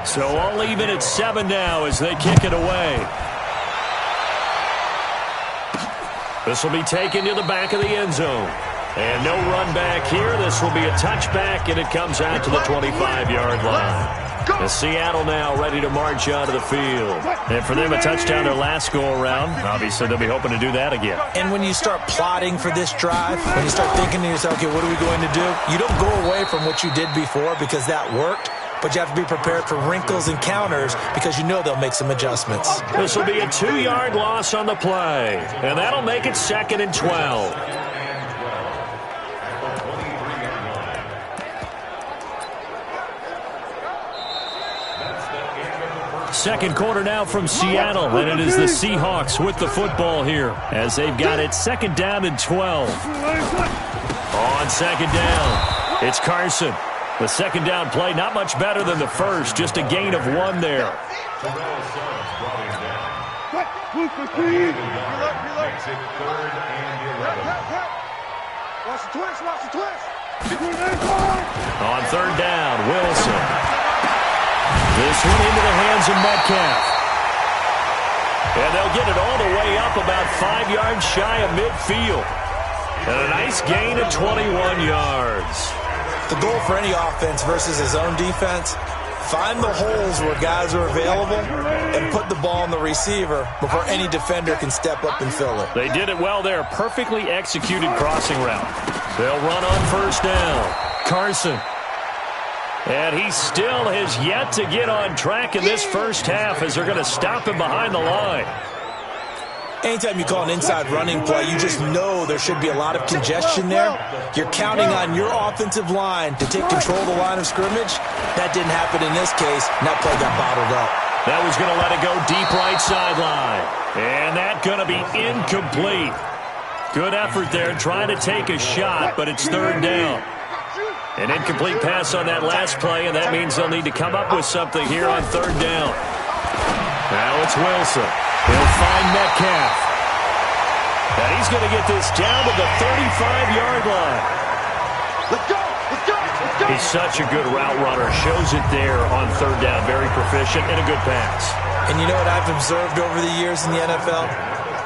So all even at 7 now as they kick it away. This will be taken to the back of the end zone. And no run back here. This will be a touchback, and it comes out to the 25-yard line. And Seattle now ready to march onto the field. And for them, a touchdown their last go-around. Obviously, they'll be hoping to do that again. And when you start plotting for this drive, when you start thinking to yourself, okay, what are we going to do? You don't go away from what you did before because that worked. But you have to be prepared for wrinkles and counters because you know they'll make some adjustments. This will be a 2-yard loss on the play. And that'll make it 2nd and 12. Second quarter now from Seattle, and it is the Seahawks with the football here as they've got it 2nd down and 12. On 2nd down, it's Carson. The 2nd down play, not much better than the first, just a gain of 1 there. On 3rd down, Wilson. This one into the hands of Metcalf. And they'll get it all the way up about 5 yards shy of midfield. And a nice gain of 21 yards. The goal for any offense versus his own defense, find the holes where guys are available and put the ball on the receiver before any defender can step up and fill it. They did it well there. Perfectly executed crossing route. They'll run on 1st down. Carson. And he still has yet to get on track in this first half as they're going to stop him behind the line. Anytime you call an inside running play, you just know there should be a lot of congestion there. You're counting on your offensive line to take control of the line of scrimmage. That didn't happen in this case, and that play got bottled up. That was going to let it go deep right sideline. And that's going to be incomplete. Good effort there trying to take a shot, but it's 3rd down. An incomplete pass on that last play, and that means they'll need to come up with something here on 3rd down. Now it's Wilson. He'll find Metcalf. And he's going to get this down to the 35-yard line. Let's go! Let's go! Let's go! He's such a good route runner. Shows it there on 3rd down. Very proficient and a good pass. And you know what I've observed over the years in the NFL?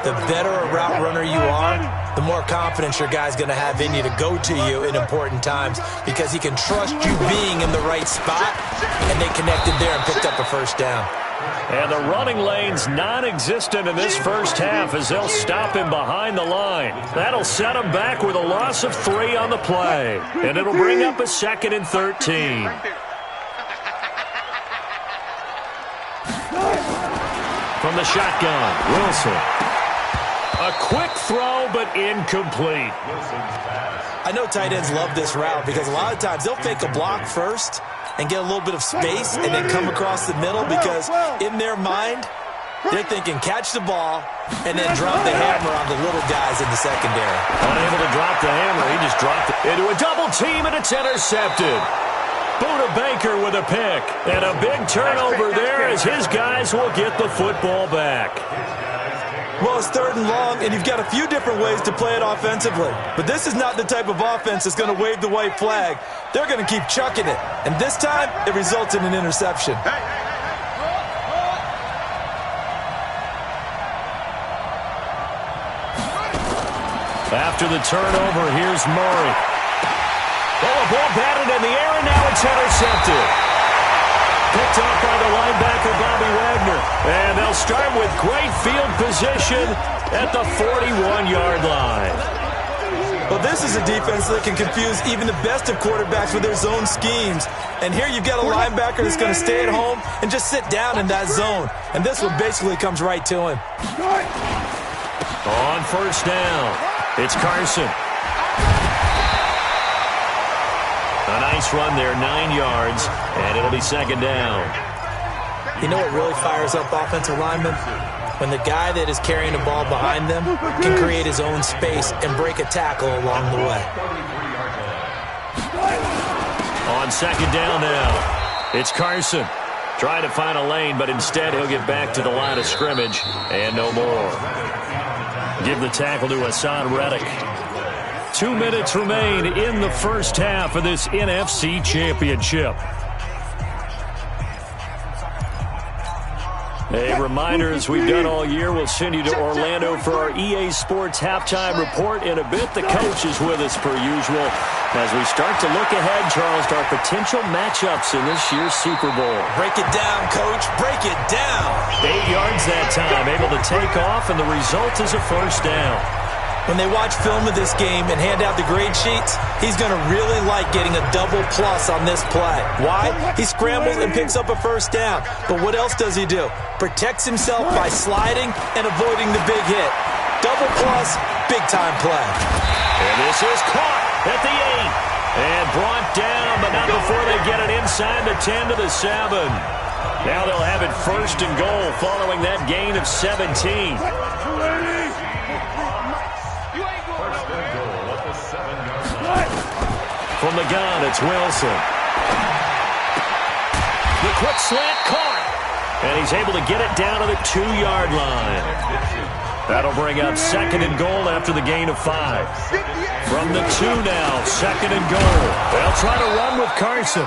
The better a route runner you are, the more confidence your guy's going to have in you to go to you in important times because he can trust you being in the right spot, and they connected there and picked up a 1st down. And the running lane's non-existent in this first half as they'll stop him behind the line. That'll set him back with a loss of 3 on the play, and it'll bring up a 2nd and 13. From the shotgun, Wilson. A quick throw, but incomplete. I know tight ends love this route because a lot of times they'll fake a block first and get a little bit of space and then come across the middle because in their mind, they're thinking catch the ball and then drop the hammer on the little guys in the secondary. Unable to drop the hammer, he just dropped it into a double team, and it's intercepted. Buda Baker with a pick, and a big turnover there as his guys will get the football back. Well, it's 3rd and long, and you've got a few different ways to play it offensively. But this is not the type of offense that's going to wave the white flag. They're going to keep chucking it. And this time, it results in an interception. After the turnover, here's Murray. Oh, a ball batted in the air, and now it's intercepted. Picked up by the linebacker, Bobby Wagner. And they'll start with great field position at the 41-yard line. Well, this is a defense that can confuse even the best of quarterbacks with their zone schemes. And here you've got a linebacker that's going to stay at home and just sit down in that zone. And this one basically comes right to him. On 1st down, it's Carson. A nice run there, 9 yards, and it'll be 2nd down. You know what really fires up offensive linemen? When the guy that is carrying the ball behind them can create his own space and break a tackle along the way. On 2nd down now, it's Carson. Trying to find a lane, but instead he'll get back to the line of scrimmage, and no more. Give the tackle to Hassan Reddick. 2 minutes remain in the first half of this NFC Championship. A reminder, as we've done all year, we'll send you to Orlando for our EA Sports halftime report in a bit. The coach is with us per usual as we start to look ahead, Charles, to our potential matchups in this year's Super Bowl. Break it down, Coach. Break it down. 8 yards that time, able to take off, and the result is a first down. When they watch film of this game and hand out the grade sheets, he's going to really like getting a double plus on this play. Why? He scrambles and picks up a first down. But what else does he do? Protects himself by sliding and avoiding the big hit. Double plus, big-time play. And this is caught at the 8. And brought down, but not before they get it inside the 10 to the 7. Now they'll have it first and goal following that gain of 17. From the gun, it's Wilson. The quick slant caught. And he's able to get it down to the 2-yard line. That'll bring up second and goal after the gain of 5. From the 2 now, second and goal. They'll try to run with Carson.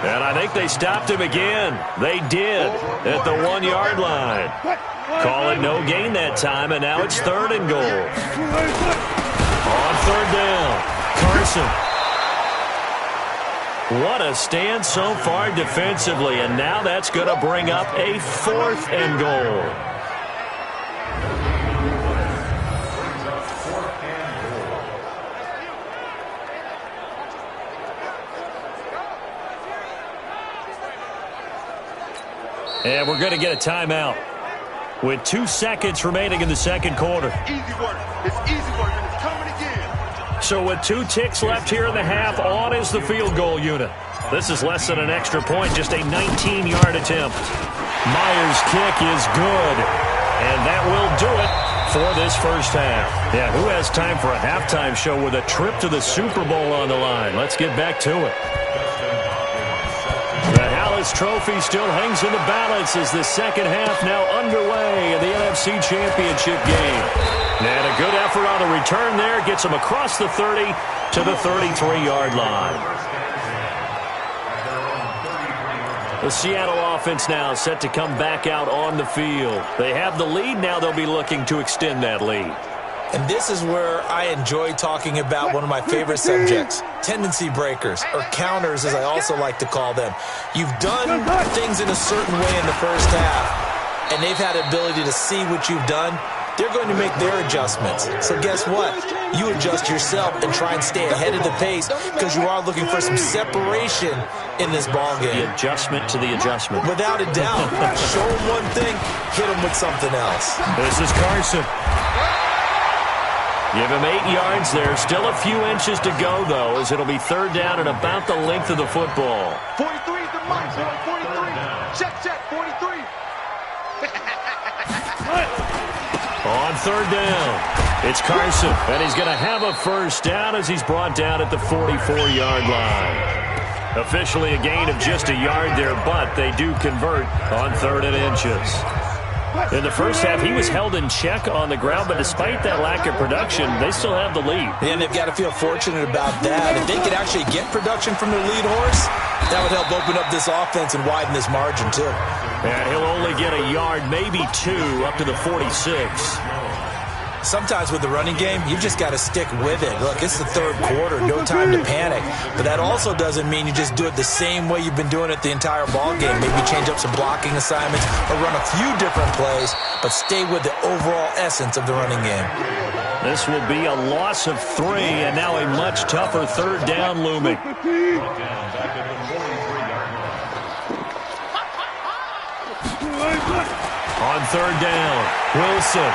And I think they stopped him again. They did at the 1-yard line. Call it no gain that time, and now it's third and goal. On third down, Carson. What a stand so far defensively, and now that's going to bring up a fourth and goal. And we're going to get a timeout with 2 seconds remaining in the second quarter. Easy work. It's easy work, and it's coming again. So with 2 ticks left here in the half, on is the field goal unit. This is less than an extra point, just a 19-yard attempt. Myers' kick is good, and that will do it for this first half. Yeah, who has time for a halftime show with a trip to the Super Bowl on the line? Let's get back to it. The Hallis Trophy still hangs in the balance as the second half now underway in the NFC Championship game. And a good effort on the return there gets them across the 30 to the 33-yard line. The Seattle offense now set to come back out on the field. They have the lead. Now they'll be looking to extend that lead. And this is where I enjoy talking about one of my favorite subjects, tendency breakers, or counters as I also like to call them. You've done things in a certain way in the first half, and they've had the ability to see what you've done. They're going to make their adjustments. So guess what? You adjust yourself and try and stay ahead of the pace because you are looking for some separation in this ballgame. The adjustment to the adjustment. Without a doubt. Show them one thing, hit them with something else. This is Carson. Give him 8 yards there. Still a few inches to go, though, as it'll be third down and about the length of the football. 43 is the mark, 43. Check, 43. On third down, it's Carson, and he's going to have a first down as he's brought down at the 44-yard line. Officially a gain of just a yard there, but they do convert on third and inches. In the first half, he was held in check on the ground, but despite that lack of production, they still have the lead. And they've got to feel fortunate about that. If they could actually get production from their lead horse, that would help open up this offense and widen this margin, too. And he'll only get a yard, maybe 2, up to the 46. Sometimes with the running game, you've just got to stick with it. Look, it's the third quarter, no time to panic. But that also doesn't mean you just do it the same way you've been doing it the entire ball game. Maybe change up some blocking assignments or run a few different plays, but stay with the overall essence of the running game. This will be a loss of 3, and now a much tougher third down looming. On third down, Wilson.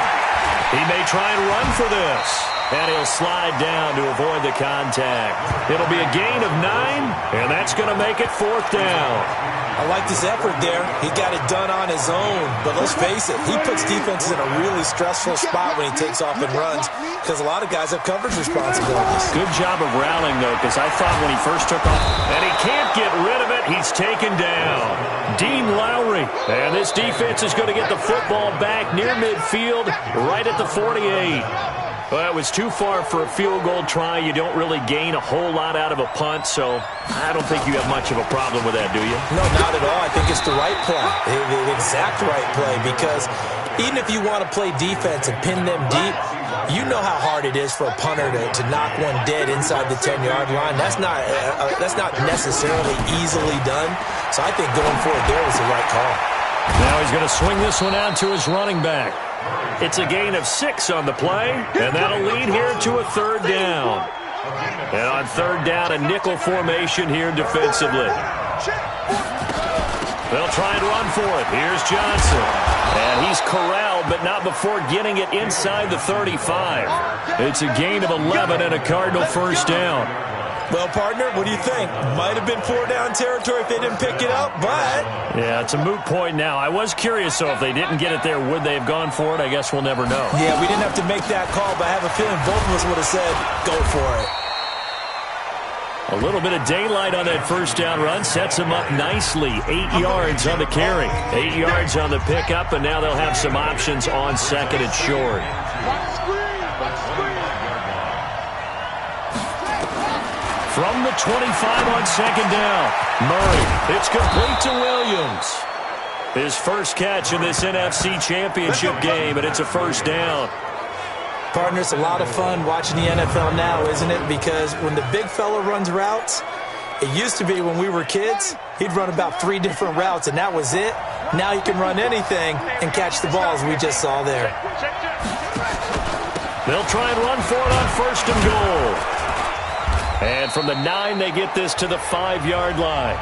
He may try and run for this, and he'll slide down to avoid the contact. It'll be a gain of 9, and that's going to make it fourth down. I like this effort there. He got it done on his own, but let's face it, he puts defenses in a really stressful spot when he takes off and runs because a lot of guys have coverage responsibilities. Good job of rallying, though, because I thought when he first took off, and he can't get rid of it, he's taken down. Dean Lowry, and this defense is going to get the football back near midfield, right at the 48. Well, it was too far for a field goal try. You don't really gain a whole lot out of a punt, so I don't think you have much of a problem with that, do you? No, not at all. I think it's the right play, the exact right play, because even if you want to play defense and pin them deep, you know how hard it is for a punter to knock one dead inside the 10-yard line. That's not necessarily easily done. So I think going for it there was the right call. Now he's going to swing this one out to his running back. It's a gain of 6 on the play, and that'll lead here to a third down. And on third down, a nickel formation here defensively. They'll try and run for it. Here's Johnson. And he's corralled, but not before getting it inside the 35. It's a gain of 11 and a Cardinal first down. Well, partner, what do you think? Might have been 4-down territory if they didn't pick it up, but... Yeah, it's a moot point now. I was curious, so if they didn't get it there, would they have gone for it? I guess we'll never know. Yeah, we didn't have to make that call, but I have a feeling both of us would have said, go for it. A little bit of daylight on that first down run sets them up nicely. 8 yards on the carry, 8 yards on the pickup, and now they'll have some options on second and short. From the 25 on second down, Murray. It's complete to Williams. His first catch in this NFC Championship game, and it's a first down. Partner, it's a lot of fun watching the NFL now, isn't it? Because when the big fella runs routes, it used to be when we were kids, he'd run about 3 different routes, and that was it. Now he can run anything and catch the balls we just saw there. They'll try and run for it on first and goal. And from the 9, they get this to the 5-yard line.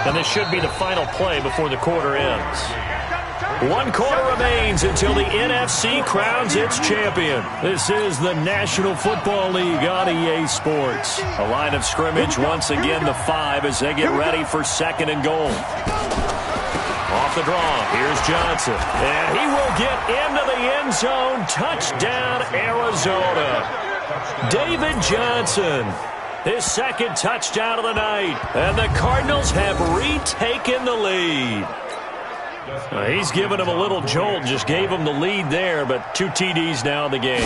And this should be the final play before the quarter ends. 1 quarter remains until the NFC crowns its champion. This is the National Football League on EA Sports. A line of scrimmage, once again the 5 as they get ready for second and goal. Off the draw, here's Johnson. And he will get into the end zone. Touchdown, Arizona. David Johnson, his second touchdown of the night. And the Cardinals have retaken the lead. He's given them a little jolt, just gave them the lead there, but 2 TDs now in the game.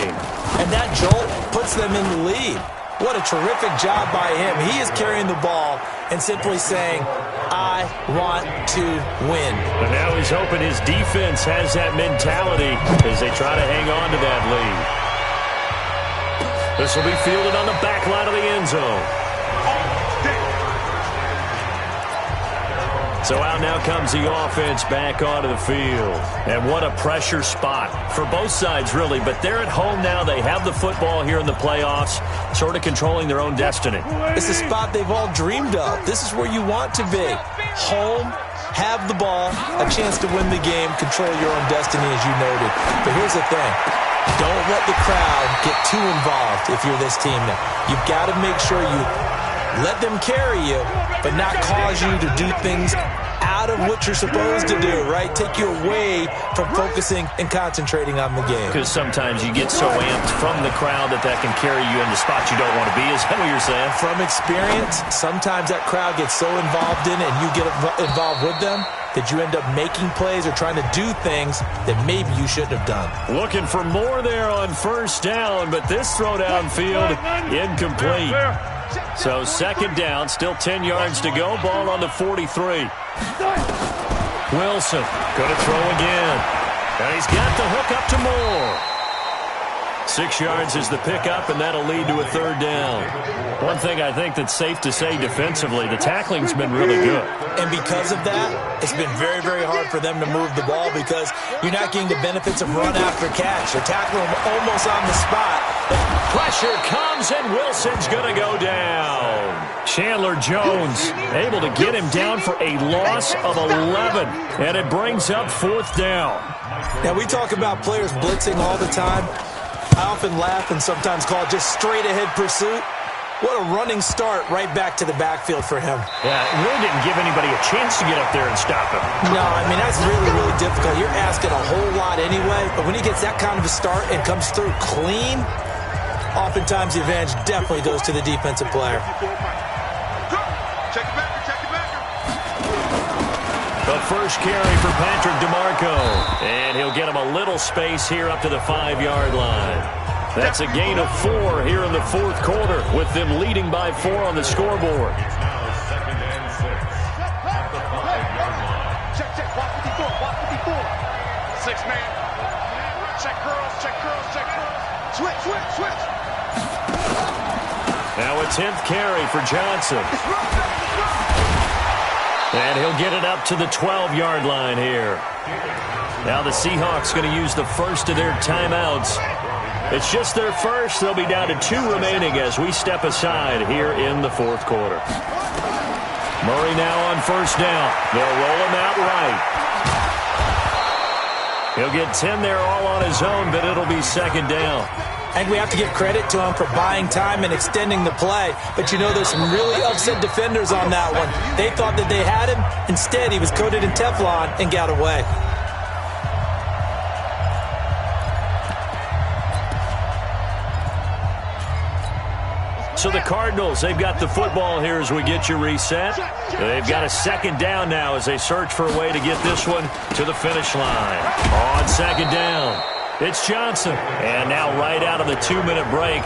And that jolt puts them in the lead. What a terrific job by him. He is carrying the ball and simply saying, I want to win. And now he's hoping his defense has that mentality as they try to hang on to that lead. This will be fielded on the back line of the end zone. So out now comes the offense back onto the field. And what a pressure spot for both sides, really. But they're at home now. They have the football here in the playoffs, sort of controlling their own destiny. It's the spot they've all dreamed of. This is where you want to be. Home, have the ball, a chance to win the game, control your own destiny, as you noted. But here's the thing. Don't let the crowd get too involved if you're this team now. You've got to make sure you let them carry you, but not cause you to do things out of what you're supposed to do, right? Take you away from focusing and concentrating on the game. Because sometimes you get so amped from the crowd that can carry you into spots you don't want to be. Is that what you're saying? From experience, sometimes that crowd gets so involved in it and you get involved with them that you end up making plays or trying to do things that maybe you shouldn't have done. Looking for more there on first down, but this throw downfield incomplete. So second down, still 10 yards to go. Ball on the 43. Wilson going to throw again. And he's got the hook up to Moore. 6 yards is the pickup, and that'll lead to a third down. One thing I think that's safe to say defensively, the tackling's been really good. And because of that, it's been very, very hard for them to move the ball because you're not getting the benefits of run after catch. They're tackling them almost on the spot. Pressure comes, and Wilson's going to go down. Chandler Jones able to get him down for a loss of 11, and it brings up fourth down. Now, we talk about players blitzing all the time. I often laugh and sometimes call it just straight-ahead pursuit. What a running start right back to the backfield for him. Yeah, it really didn't give anybody a chance to get up there and stop him. No, I mean, that's really, really difficult. You're asking a whole lot anyway, but when he gets that kind of a start and comes through clean, oftentimes the advantage definitely goes to the defensive player. The first carry for Patrick DeMarco. And he'll get him a little space here up to the 5-yard line. That's a gain of 4 here in the fourth quarter, with them leading by 4 on the scoreboard. Check, walk 54. 6-man. Check curls. Switch. Now a 10th carry for Johnson. And he'll get it up to the 12-yard line here. Now the Seahawks going to use the first of their timeouts. It's just their first. They'll be down to 2 remaining as we step aside here in the fourth quarter. Murray now on first down. They'll roll him out right. He'll get 10 there all on his own, but it'll be second down. I think we have to give credit to him for buying time and extending the play. But you know, there's some really upset defenders on that one. They thought that they had him. Instead, he was coated in Teflon and got away. So the Cardinals, they've got the football here as we get you reset. They've got a second down now as they search for a way to get this one to the finish line. On second down, it's Johnson. And now right out of the 2-minute break,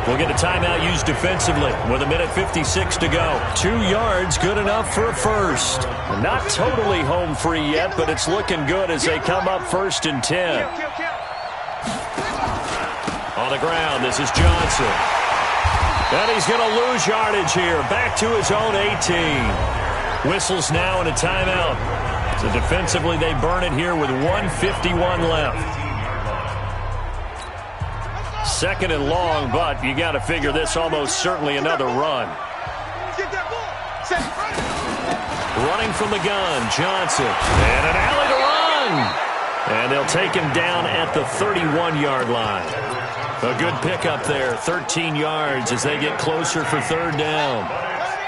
we'll get a timeout used defensively with 1:56 to go. 2 yards, good enough for a first. Not totally home free yet, but it's looking good as they come up 1st and 10. On the ground, this is Johnson. And he's going to lose yardage here. Back to his own 18. Whistles now in a timeout. So defensively, they burn it here with 1:51 left. Second and long, but you got to figure this almost certainly another run. Running from the gun, Johnson. And an alley to run. And they'll take him down at the 31-yard line. A good pickup there, 13 yards as they get closer for third down.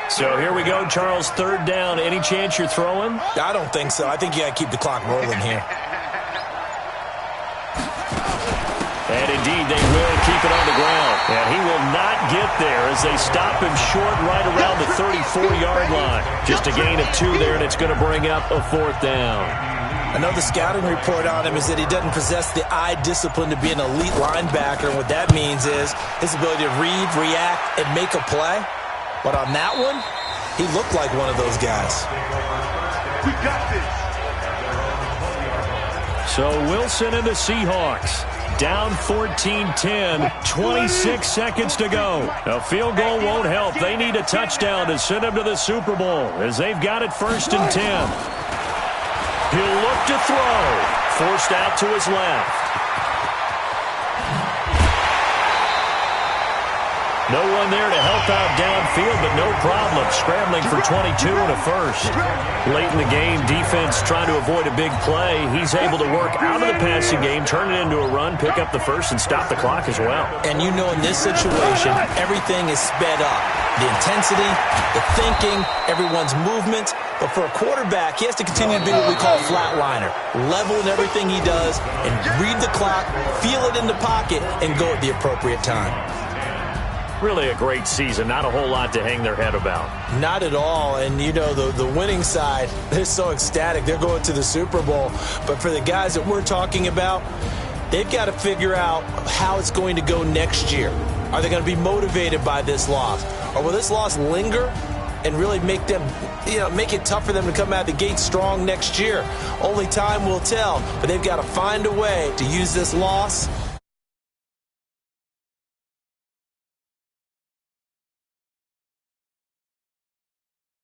So here we go, Charles, third down. Any chance you're throwing? I don't think so. I think you got to keep the clock rolling here. And indeed, they will keep it on the ground. And he will not get there as they stop him short right around the 34-yard line. Just a gain of 2 there, and it's going to bring up a 4th down. I know the scouting report on him is that he doesn't possess the eye discipline to be an elite linebacker. And what that means is his ability to read, react, and make a play. But on that one, he looked like one of those guys. We got this. So Wilson and the Seahawks down 14-10, 26 seconds to go. A field goal won't help. They need a touchdown to send them to the Super Bowl as they've got it 1st and 10. He'll look to throw. Forced out to his left. No one there to help out downfield, but no problem. Scrambling for 22 and a first. Late in the game, defense trying to avoid a big play. He's able to work out of the passing game, turn it into a run, pick up the first, and stop the clock as well. And you know in this situation, everything is sped up. The intensity, the thinking, everyone's movement. But for a quarterback, he has to continue to be what we call a flatliner. Level in everything he does and read the clock, feel it in the pocket, and go at the appropriate time. Really a great season. Not a whole lot to hang their head about. Not at all. And, you know, the winning side, they're so ecstatic. They're going to the Super Bowl. But for the guys that we're talking about, they've got to figure out how it's going to go next year. Are they going to be motivated by this loss? Or will this loss linger and really make them, make it tough for them to come out of the gate strong next year? Only time will tell. But they've got to find a way to use this loss